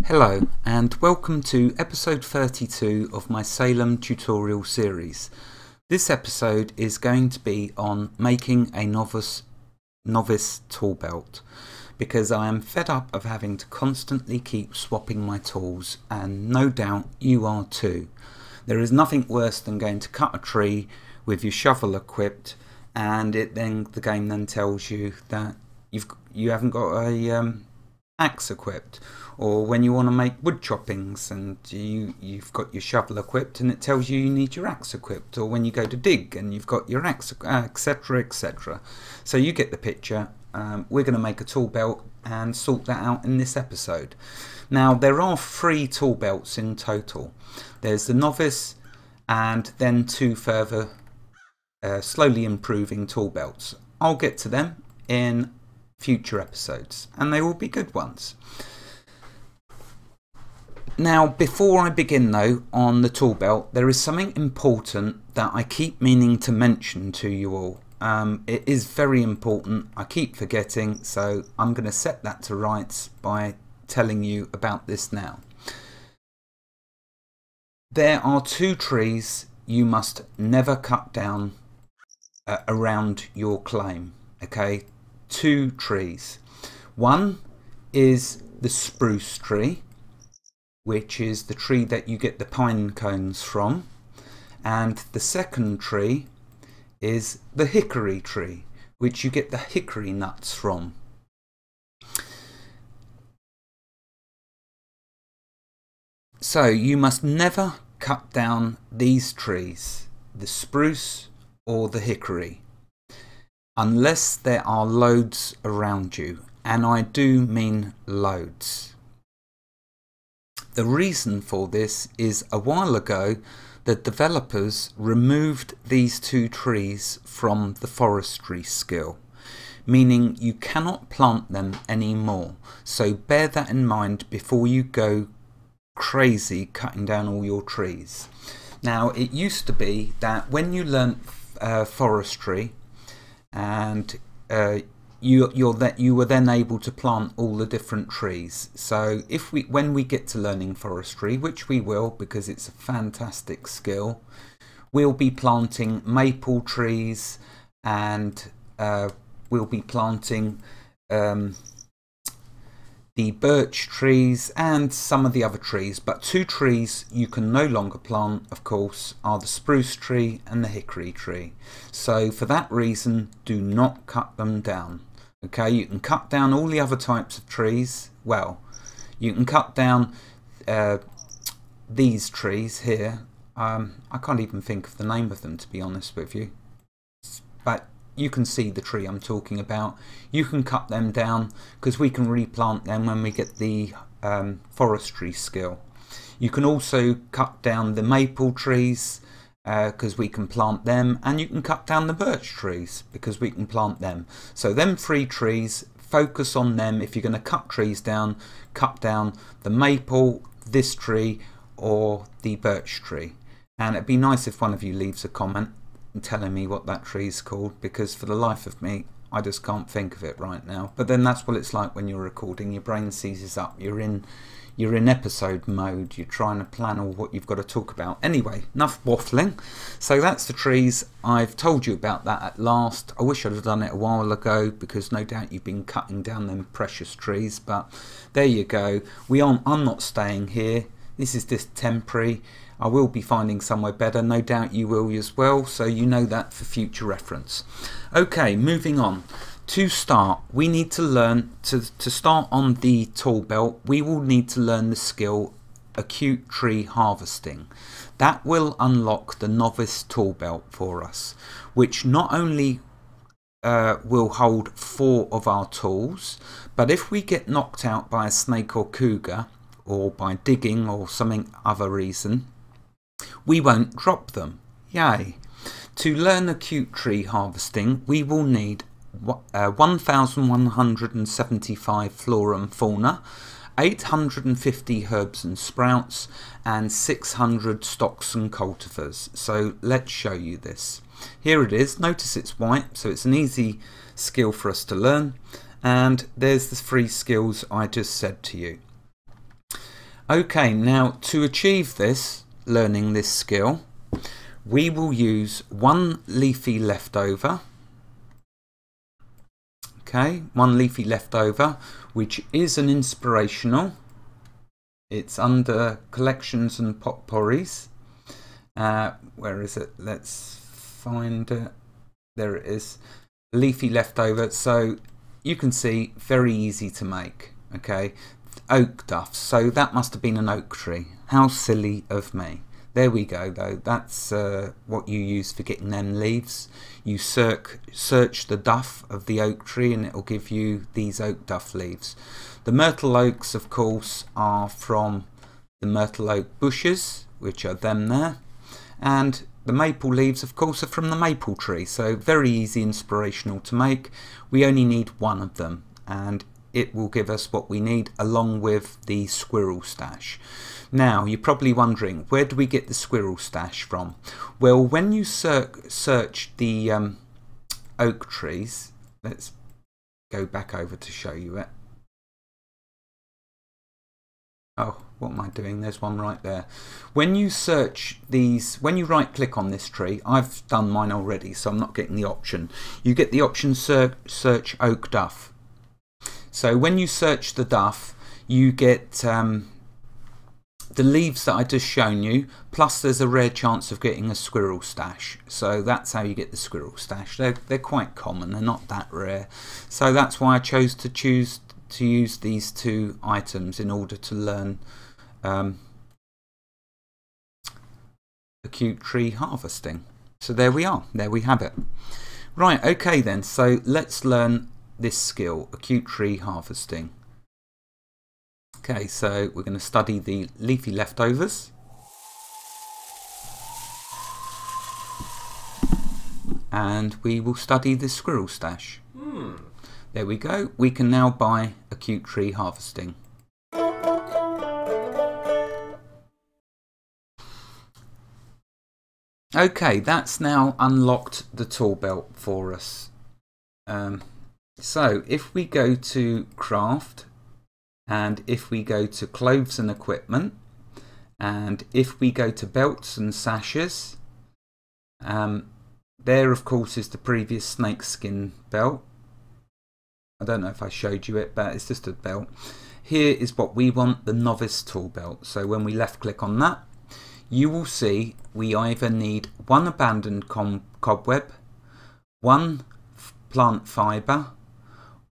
Hello and welcome to episode 32 of my Salem tutorial series. This episode is going to be on making a novice tool belt because I am fed up of having to constantly keep swapping my tools, and no doubt you are too. There is nothing worse than going to cut a tree with your shovel equipped and the game then tells you that you haven't got a axe equipped, or when you want to make wood choppings and you've got your shovel equipped and it tells you need your axe equipped, or when you go to dig and you've got your axe, etc, etc. So you get the picture. We're going to make a tool belt and sort that out in this episode. Now there are 3 tool belts in total. There's the novice and then 2 further slowly improving tool belts. I'll get to them in future episodes and they will be good ones. Now before I begin though on the tool belt, there is something important that I keep meaning to mention to you all. It is very important, I keep forgetting, so I'm going to set that to rights by telling you about this now. There are 2 trees you must never cut down around your claim, okay? 2 trees. One is the spruce tree, which is the tree that you get the pine cones from, and the second tree is the hickory tree, which you get the hickory nuts from. So you must never cut down these trees, the spruce or the hickory, unless there are loads around you, and I do mean loads. The reason for this is a while ago the developers removed these 2 trees from the forestry skill, meaning you cannot plant them anymore, so bear that in mind before you go crazy cutting down all your trees. Now it used to be that when you learnt forestry and you were then able to plant all the different trees. So when we get to learning forestry, which we will because it's a fantastic skill, we'll be planting maple trees and we'll be planting the birch trees and some of the other trees, but 2 trees you can no longer plant, of course, are the spruce tree and the hickory tree. So for that reason, do not cut them down. Okay, you can cut down all the other types of trees. Well, you can cut down these trees here. I can't even think of the name of them, to be honest with you, but you can see the tree I'm talking about. You can cut them down because we can replant them when we get the forestry skill. You can also cut down the maple trees because we can plant them, and you can cut down the birch trees because we can plant them. So them 3 trees, focus on them. If you're going to cut trees down, cut down the maple, this tree, or the birch tree. And it'd be nice if one of you leaves a comment telling me what that tree is called, because for the life of me I just can't think of it right now. But then that's what it's like when you're recording. Your brain seizes up, you're in episode mode, you're trying to plan all what you've got to talk about. Anyway, enough waffling. So that's the trees. I've told you about that at last. I wish I'd have done it a while ago because no doubt you've been cutting down them precious trees, but there you go. I'm not staying here. This is just temporary. I will be finding somewhere better, no doubt you will as well, so you know that for future reference. Okay, moving on. To start, we need to learn, to start on the tool belt, we will need to learn the skill acute tree harvesting. That will unlock the novice tool belt for us, which not only will hold 4 of our tools, but if we get knocked out by a snake or cougar, or by digging or something other reason, we won't drop them. Yay! To learn acute tree harvesting, we will need 1,175 flora and fauna, 850 herbs and sprouts, and 600 stocks and cultivars. So let's show you this. Here it is. Notice it's white, so it's an easy skill for us to learn. And there's the 3 skills I just said to you. Okay, now to achieve this, learning this skill, we will use one leafy leftover. Okay, one leafy leftover, which is an inspirational. It's under collections and potpourris. Where is it? Let's find it. There it is. Leafy leftover. So you can see, very easy to make. Okay, oak duff. So that must have been an oak tree. How silly of me. There we go though. That's what you use for getting them leaves. You search the duff of the oak tree and it will give you these oak duff leaves. The myrtle oaks, of course, are from the myrtle oak bushes, which are them there. And the maple leaves, of course, are from the maple tree. So very easy, inspirational to make. We only need one of them and it will give us what we need, along with the squirrel stash. Now, you're probably wondering, where do we get the squirrel stash from? Well, when you search the oak trees, let's go back over to show you it. Oh, what am I doing? There's one right there. When you search these, when you right click on this tree, I've done mine already, so I'm not getting the option. You get the option search oak duff. So when you search the duff, you get the leaves that I just shown you, plus there's a rare chance of getting a squirrel stash. So that's how you get the squirrel stash. They're quite common, they're not that rare. So that's why I chose to use these two items in order to learn acute tree harvesting. So there we are, there we have it. Right, okay then, so let's learn this skill, acute tree harvesting. Okay, so we're going to study the leafy leftovers. And we will study the squirrel stash. There we go. We can now buy acute tree harvesting. Okay, that's now unlocked the tool belt for us. So if we go to craft, and if we go to clothes and equipment, and if we go to belts and sashes, there of course is the previous snakeskin belt. I don't know if I showed you it, but it's just a belt. Here is what we want, the Novice tool belt. So when we left click on that, you will see we either need one abandoned cobweb, one plant fibre,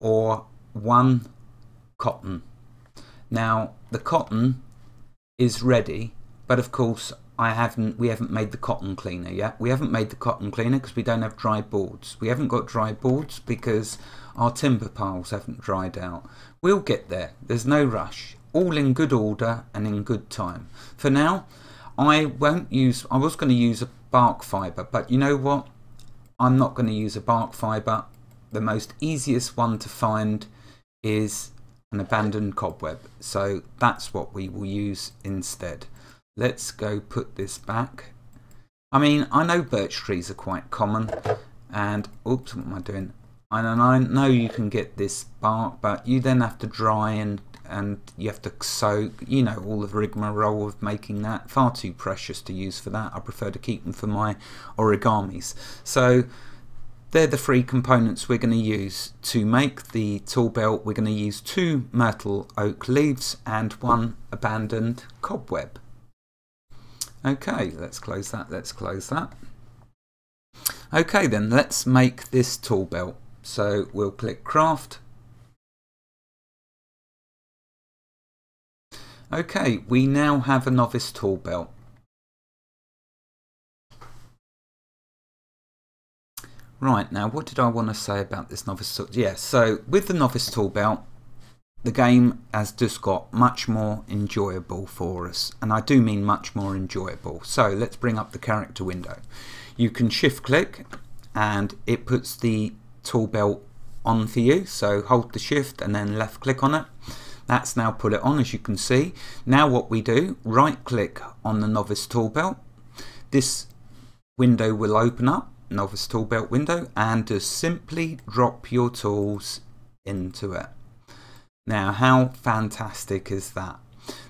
or one cotton. Now the cotton is ready, but of course we haven't made the cotton cleaner yet. We haven't made the cotton cleaner because we don't have dry boards. We haven't got dry boards because our timber piles haven't dried out. We'll get there. There's no rush. All in good order and in good time. For now, I was going to use a bark fibre, but you know what? I'm not going to use a bark fibre. The most easiest one to find is an abandoned cobweb. So that's what we will use instead. Let's go put this back. I mean, I know birch trees are quite common, and oops, what am I doing? And I know you can get this bark, but you then have to dry and you have to soak, you know, all the rigmarole of making that. Far too precious to use for that. I prefer to keep them for my origamis. So they're the three components we're going to use to make the tool belt. We're going to use 2 myrtle oak leaves and 1 abandoned cobweb. Okay, let's close that, let's close that. Okay then, let's make this tool belt. So we'll click craft. Okay, we now have a novice tool belt. Right, now what did I want to say about this novice tool? Yeah, so with the novice tool belt, the game has just got much more enjoyable for us, and I do mean much more enjoyable. So let's bring up the character window. You can shift click and it puts the tool belt on for you, so hold the shift and then left click on it. That's now put it on, as you can see. Now what we do, right click on the novice tool belt. This window will open up, novice tool belt window, and just simply drop your tools into it. Now how fantastic is that?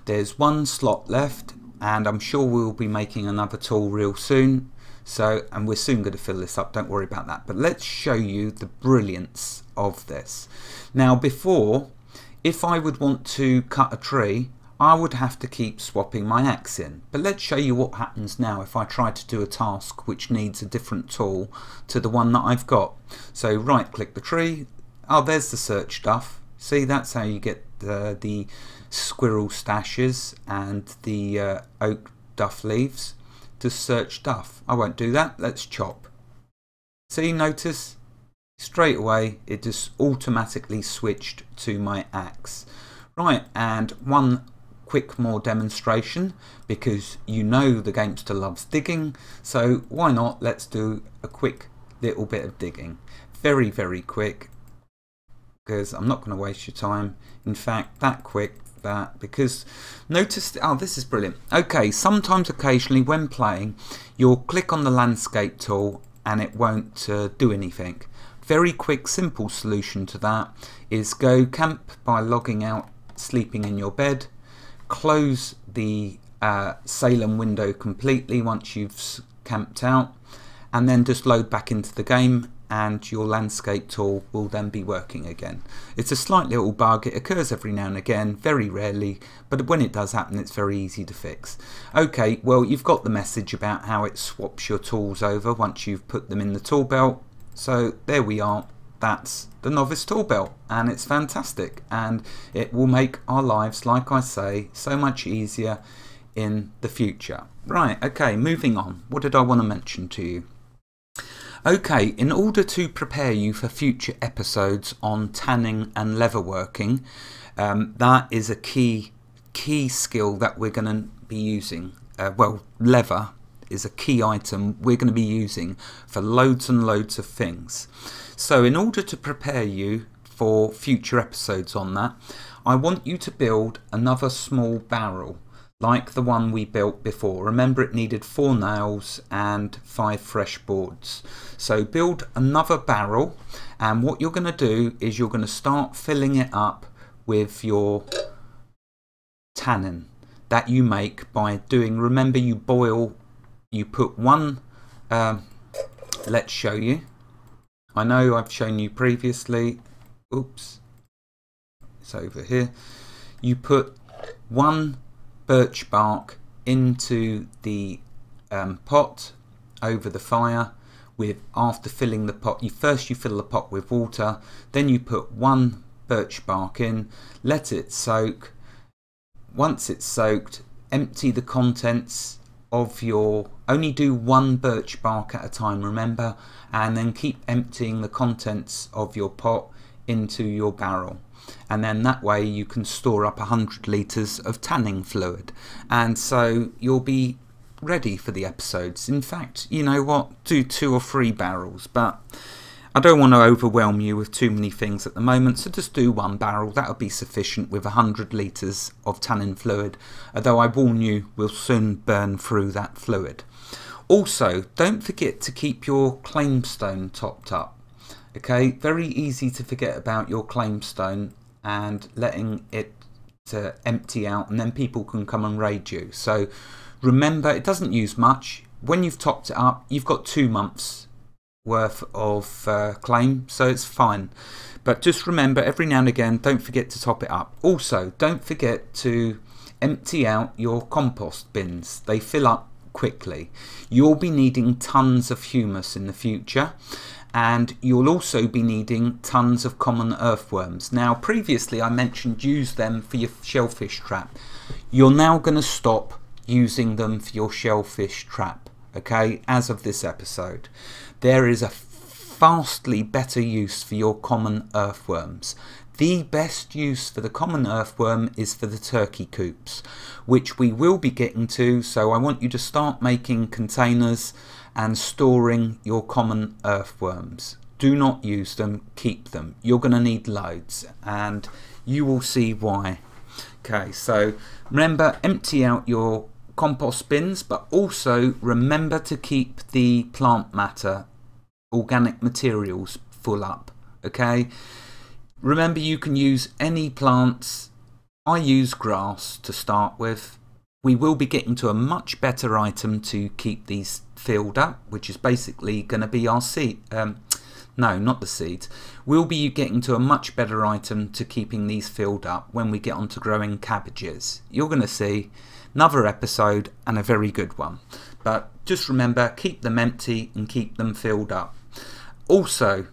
There's one slot left, and I'm sure we'll be making another tool real soon. And we're soon going to fill this up, don't worry about that. But let's show you the brilliance of this. Now before, if I would want to cut a tree, I would have to keep swapping my axe in. But let's show you what happens now if I try to do a task which needs a different tool to the one that I've got. So right click the tree. Oh, there's the search stuff. See, that's how you get the squirrel stashes and the oak duff leaves to search duff. I won't do that. Let's chop. See, notice straight away it just automatically switched to my axe. Right, and one quick more demonstration, because you know the gamester loves digging, so why not, let's do a quick little bit of digging. Very, very quick, because I'm not going to waste your time. In fact, that quick, because notice, oh, this is brilliant. Okay, sometimes occasionally when playing, you'll click on the landscape tool and it won't do anything. Very quick, simple solution to that is go camp by logging out, sleeping in your bed, close the Salem window completely once you've camped out, and then just load back into the game, and your landscape tool will then be working again. It's a slight little bug, it occurs every now and again, very rarely, but when it does happen it's very easy to fix. Okay, well, you've got the message about how it swaps your tools over once you've put them in the tool belt. So there we are, that's the Novice Tool Belt, and it's fantastic, and it will make our lives, like I say, so much easier in the future. Right, okay, moving on. What did I want to mention to you? Okay, in order to prepare you for future episodes on tanning and leather working, that is a key skill that we're going to be using. Well, leather is a key item we're going to be using for loads and loads of things. So in order to prepare you for future episodes on that, I want you to build another small barrel like the one we built before. Remember, it needed 4 nails and 5 fresh boards. So build another barrel, and what you're going to do is you're going to start filling it up with your tannin that you make by doing, remember, you boil, you put one, let's show you. I know I've shown you previously, oops, it's over here. You put 1 birch bark into the pot over the fire. After filling the pot, first you fill the pot with water, then you put 1 birch bark in, let it soak. Once it's soaked, empty the contents of your, only do 1 birch bark at a time, remember, and then keep emptying the contents of your pot into your barrel. And then that way you can store up 100 litres of tanning fluid, and so you'll be ready for the episodes. In fact, you know what, do 2 or 3 barrels, but I don't want to overwhelm you with too many things at the moment, so just do 1 barrel. That'll be sufficient with 100 litres of tannin fluid, although I warn you, we'll soon burn through that fluid. Also, don't forget to keep your claimstone topped up. Okay, very easy to forget about your claimstone and letting it empty out, and then people can come and raid you. So remember, it doesn't use much. When you've topped it up, you've got 2 months worth of claim, so it's fine. But just remember, every now and again, don't forget to top it up. Also, don't forget to empty out your compost bins. They fill up quickly. You'll be needing tons of humus in the future, and you'll also be needing tons of common earthworms. Now, previously I mentioned use them for your shellfish trap. You're now going to stop using them for your shellfish trap, okay, as of this episode. There is a vastly better use for your common earthworms. The best use for the common earthworm is for the turkey coops, which we will be getting to, so I want you to start making containers and storing your common earthworms. Do not use them, keep them. You're going to need loads, and you will see why. Okay, so remember, empty out your compost bins, but also remember to keep the plant matter, organic materials, full up. Okay, remember, you can use any plants I use grass to start with. We will be getting to a much better item to keep these filled up, which is basically going to be our seed. No, not the seeds. We'll be getting to a much better item to keeping these filled up when we get on to growing cabbages. You're going to see another episode, and a very good one. But just remember, keep them empty and keep them filled up. Also,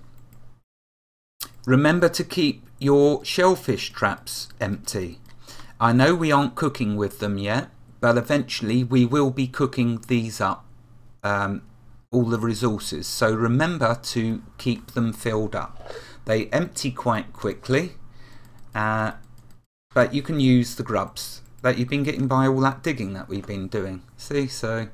remember to keep your shellfish traps empty. I know we aren't cooking with them yet, but eventually we will be cooking these up, all the resources. So remember to keep them filled up. They empty quite quickly, but you can use the grubs that you've been getting by all that digging that we've been doing. See, so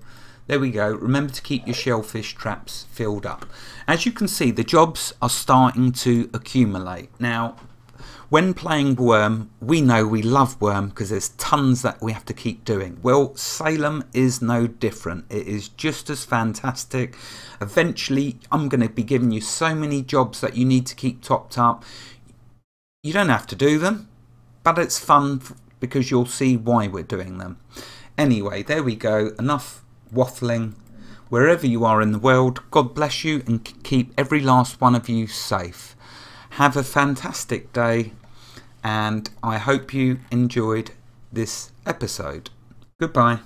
there we go. Remember to keep your shellfish traps filled up. As you can see, the jobs are starting to accumulate. Now, when playing worm, we know we love worm because there's tons that we have to keep doing. Well, Salem is no different. It is just as fantastic. Eventually, I'm going to be giving you so many jobs that you need to keep topped up. You don't have to do them, but it's fun because you'll see why we're doing them. Anyway, there we go. Enough waffling. Wherever you are in the world, God bless you and keep every last one of you safe. Have a fantastic day, and I hope you enjoyed this episode. Goodbye.